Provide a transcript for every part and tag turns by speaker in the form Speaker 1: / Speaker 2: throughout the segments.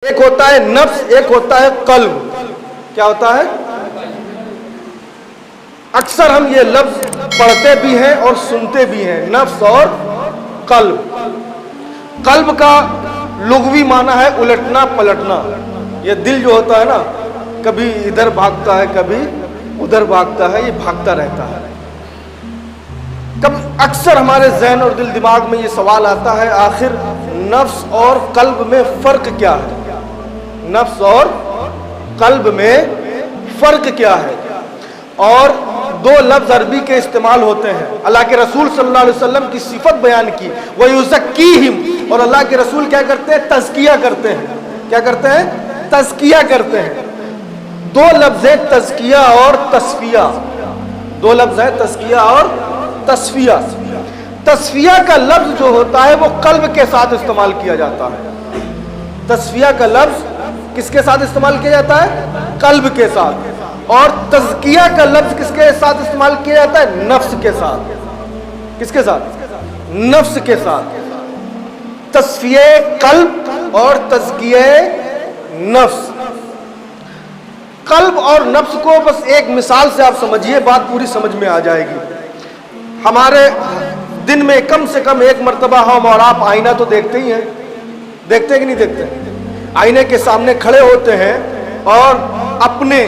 Speaker 1: ایک ہوتا ہے نفس، ایک ہوتا ہے قلب. کیا ہوتا ہے؟ اکثر ہم یہ لفظ پڑھتے بھی ہیں اور سنتے بھی ہیں، نفس اور قلب. قلب کا لغوی معنی ہے الٹنا پلٹنا. یہ دل جو ہوتا ہے نا، کبھی ادھر بھاگتا ہے کبھی ادھر بھاگتا ہے، یہ بھاگتا رہتا ہے. اکثر ہمارے ذہن اور دل دماغ میں یہ سوال آتا ہے، آخر نفس اور قلب میں فرق کیا ہے؟ نفس اور قلب میں فرق کیا ہے؟ اور دو لفظ عربی کے استعمال ہوتے ہیں. اللہ کے رسول صلی اللہ علیہ وسلم کی صفت بیان کی، وَيُزَكِّيهِمْ، اور اللہ کے رسول کیا کرتے ہیں؟ تزکیہ کرتے ہیں. کیا کرتے ہیں؟ تزکیہ کرتے ہیں. دو لفظ ہیں تزکیہ اور تصفیہ. دو لفظ ہیں تزکیہ اور تصفیہ. تصفیہ کا لفظ جو ہوتا ہے وہ قلب کے ساتھ استعمال کیا جاتا ہے. تصفیہ کا لفظ کس کے ساتھ استعمال کیا جاتا ہے؟ قلب کے ساتھ. اور تزکیہ کا لفظ کس کے ساتھ استعمال کیا جاتا ہے؟ نفس کے ساتھ. کس کے ساتھ؟ نفس کے ساتھ. تصفیہ قلب اور تزکیہ نفس. قلب اور نفس کو بس ایک مثال سے آپ سمجھیے، بات پوری سمجھ میں آ جائے گی. ہمارے دن میں کم سے کم ایک مرتبہ ہم اور آپ آئینہ تو دیکھتے ہی ہیں. دیکھتے ہیں کہ نہیں دیکھتے؟ آئینے کے سامنے کھڑے ہوتے ہیں اور اپنے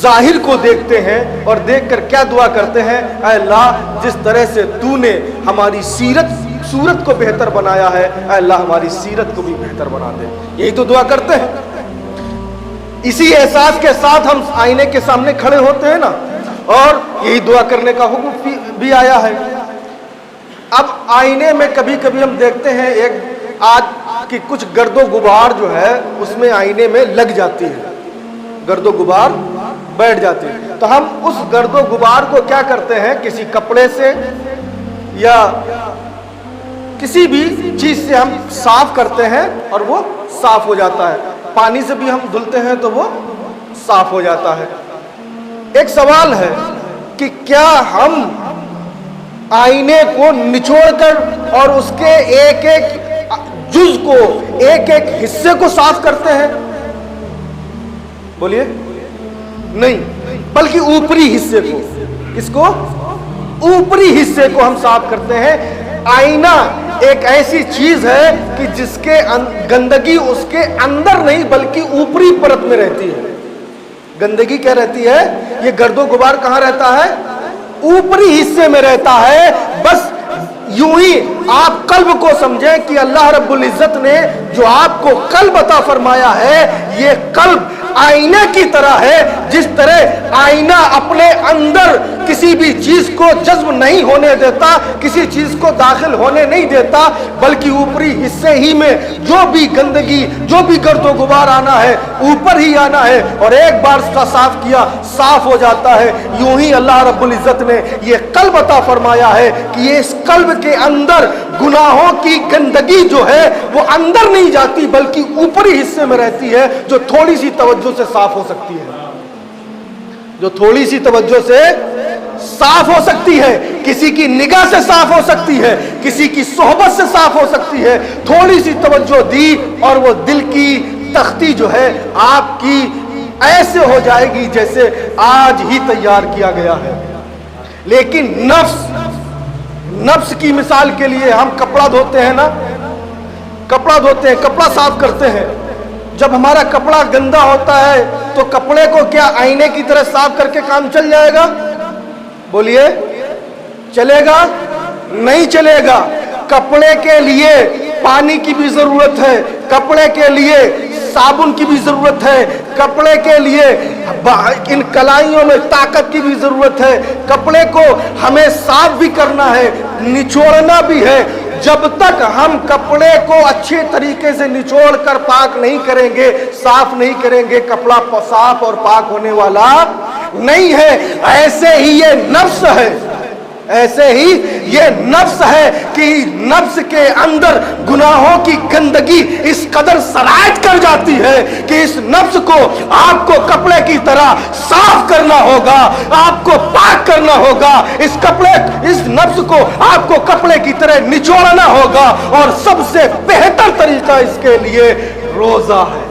Speaker 1: ظاہر کو دیکھتے ہیں اور دیکھ کر کیا دعا کرتے ہیں؟ اے اللہ، جس طرح سے تو نے ہماری صورت کو بہتر بنایا ہے، اے اللہ ہماری سیرت کو بھی بہتر بنا دے. یہی تو دعا کرتے ہیں. اسی احساس کے ساتھ ہم آئینے کے سامنے کھڑے ہوتے ہیں نا، اور یہی دعا کرنے کا حکم بھی آیا ہے. اب آئینے میں کبھی کبھی ہم دیکھتے ہیں ایک آج کی کچھ گرد و غبار جو ہے اس میں آئینے میں لگ جاتی ہے، گرد و غبار بیٹھ جاتی ہے. تو ہم اس گرد و غبار کو کیا کرتے ہیں؟ کسی کپڑے سے یا کسی بھی چیز سے ہم صاف کرتے ہیں اور وہ صاف ہو جاتا ہے. پانی سے بھی ہم دھلتے ہیں تو وہ صاف ہو جاتا ہے. ایک سوال ہے کہ کیا ہم آئینے کو نچوڑ کر اور اس کے ایک ایک جز کو، ایک ایک حصے کو صاف کرتے ہیں؟ بولیے. نہیں، بلکہ اوپری حصے کو. اس کو اوپری حصے کو ہم صاف کرتے ہیں. آئینہ ایک ایسی چیز ہے کہ جس کے گندگی اس کے اندر نہیں بلکہ اوپری پرت میں رہتی ہے. گندگی کیا رہتی ہے؟ یہ گرد و غبار کہاں رہتا ہے؟ اوپری حصے میں رہتا ہے. بس یوں ہی آپ قلب کو سمجھیں کہ اللہ رب العزت نے جو آپ کو قلب عطا فرمایا ہے، یہ قلب آئینہ کی طرح ہے. جس طرح آئینہ اپنے اندر کسی بھی چیز کو جذب نہیں ہونے دیتا، کسی چیز کو داخل ہونے نہیں دیتا، بلکہ اوپری حصے ہی میں جو بھی گندگی، جو بھی گرد و غبار آنا ہے اوپر ہی آنا ہے، اور ایک بار اس کا صاف کیا صاف ہو جاتا ہے. یوں ہی اللہ رب العزت نے یہ قلب عطا فرمایا ہے کہ یہ اس قلب کے اندر گناہوں کی گندگی جو ہے وہ اندر نہیں جاتی بلکہ اوپری حصے میں رہتی ہے، جو تھوڑی سی توجہ سے صاف ہو سکتی ہے. جو تھوڑی سی توجہ سے صاف ہو سکتی ہے، کسی کی نگاہ سے صاف ہو سکتی ہے، کسی کی صحبت سے صاف ہو سکتی ہے. تھوڑی سی توجہ دی اور وہ دل کی تختی جو ہے آپ کی ایسے ہو جائے گی جیسے آج ہی تیار کیا گیا ہے. لیکن نفس کی مثال کے لیے ہم کپڑا دھوتے ہیں نا، کپڑا دھوتے ہیں، کپڑا صاف کرتے ہیں. جب ہمارا کپڑا گندا ہوتا ہے تو کپڑے کو کیا آئینے کی طرح صاف کر کے کام چل جائے گا؟ بولیے، چلے گا؟ نہیں چلے گا. کپڑے کے لیے پانی کی بھی ضرورت ہے، کپڑے کے لیے صابن کی بھی ضرورت ہے، کپڑے کے لیے ان کلائیوں میں طاقت کی بھی ضرورت ہے. کپڑے کو ہمیں صاف بھی کرنا ہے، نچوڑنا بھی ہے. جب تک ہم کپڑے کو اچھے طریقے سے نچوڑ کر پاک نہیں کریں گے، صاف نہیں کریں گے، کپڑا صاف اور پاک ہونے والا نہیں ہے. ایسے ہی یہ نفس ہے، ایسے ہی یہ نفس ہے کہ نفس کے اندر گناہوں کی گندگی اس قدر سرایت کر جاتی ہے کہ اس نفس کو آپ کو کپڑے کی طرح صاف کرنا ہوگا، آپ کو پاک کرنا ہوگا. اس نفس کو آپ کو کپڑے کی طرح نچوڑنا ہوگا، اور سب سے بہتر طریقہ اس کے لیے روزہ ہے.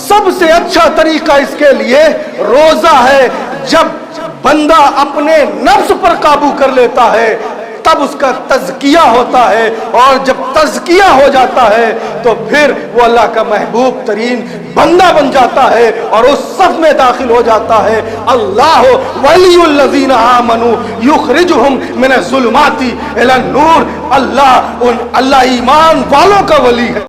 Speaker 1: سب سے اچھا طریقہ اس کے لیے روزہ ہے۔ جب بندہ اپنے نفس پر قابو کر لیتا ہے تب اس کا تزکیہ ہوتا ہے، اور جب تزکیہ ہو جاتا ہے تو پھر وہ اللہ کا محبوب ترین بندہ بن جاتا ہے اور اس صف میں داخل ہو جاتا ہے۔ اللہ ولی الذین آمنوا یخرجہم من الظلمات الی النور، اللہ ایمان والوں کا ولی ہے۔